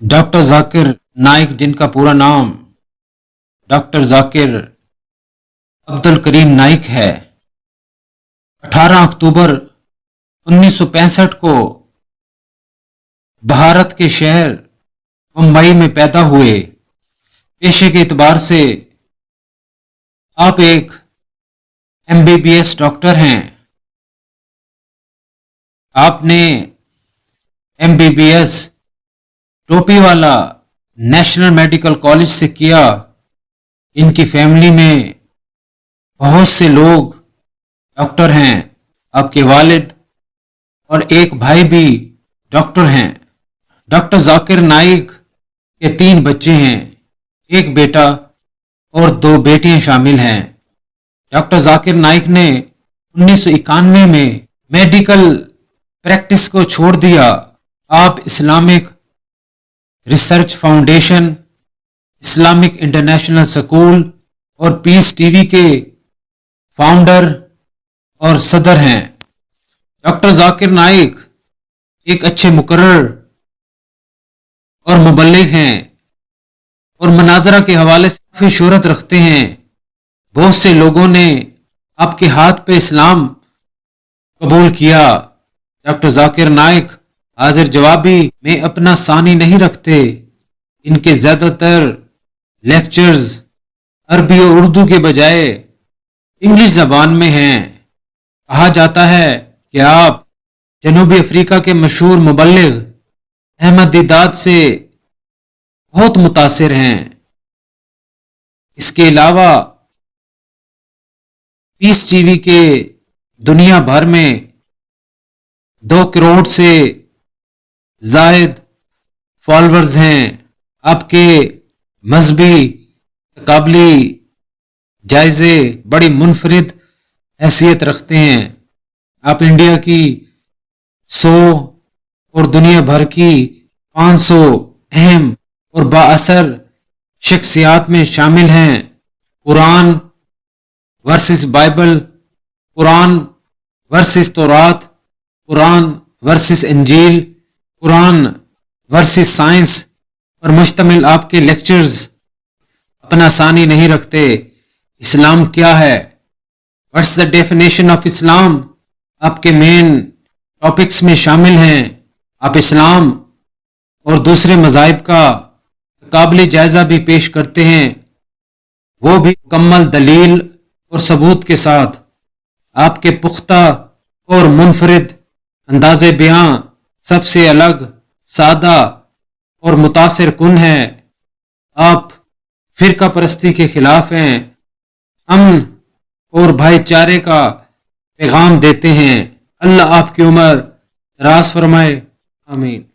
Doctor Zakir Naik, जिनका पूरा नाम डॉक्टर जाकिर अब्दुल करीम नाइक है, 18 अक्टूबर 1965 को भारत के शहर मुंबई में पैदा हुए। पेशे के एतबार से आप एक एमबीबीएस डॉक्टर हैं। आपने एमबीबीएस टोपी वाला नेशनल मेडिकल कॉलेज से किया। इनकी फैमिली में बहुत से लोग डॉक्टर हैं। आपके वालिद और एक भाई भी डॉक्टर हैं। डॉक्टर जाकिर नाइक के 3 बच्चे हैं, एक बेटा और 2 बेटियां शामिल हैं। डॉक्टर जाकिर नाइक ने 1991 में मेडिकल प्रैक्टिस को छोड़ दिया। आप Islamic research foundation, Islamic international school और पीस टीवी के फाउंडर और सदर हैं। डॉक्टर जाकिर नाइक एक अच्छे मुकर्रर और मुबल्लिग हैं और मनाजरा के हवाले से काफी शोहरत रखते हैं। बहुत से लोगों ने आपके हाथ पे इस्लाम कबूल किया। डॉक्टर जाकिर नाइक हाजिर जवाबी में अपना सानी नहीं रखते। इनके ज्यादातर लेक्चर्स अरबी और उर्दू के बजाय इंग्लिश जबान में हैं। कहा जाता है कि आप जनूबी अफ्रीका के मशहूर मुबल्लिग अहमद दीदात से बहुत मुतासिर हैं। इसके अलावा पीस टीवी के दुनिया भर में 2 करोड़ से जायद फॉलोअर्स हैं। आपके मजहबी तकाबली जायजे बड़ी मुनफरिद हैसियत रखते हैं। आप इंडिया की 100 और दुनिया भर की 500 अहम और बाअसर शख्सियात में शामिल हैं। Quran versus Bible, Quran versus तौरात, कुरान वर्सेस इंजील, कुरान वर्सेस साइंस पर मुश्तमिल आपके लेक्चर्स अपना सानी नहीं रखते। इस्लाम क्या है, what's the definition of Islam, आपके मेन टॉपिक्स में शामिल हैं। आप इस्लाम और दूसरे मज़ाहिब का काबिल जायजा भी पेश करते हैं, वो भी मुकम्मल दलील और सबूत के साथ। आपके पुख्ता और मुनफरिद अंदाज़े बयां सबसे अलग, सादा और मुतासिर कुन है। आप फिरका परस्ती के खिलाफ हैं, अमन और भाईचारे का पैगाम देते हैं। अल्लाह आपकी उम्र दराज फरमाए, आमीन।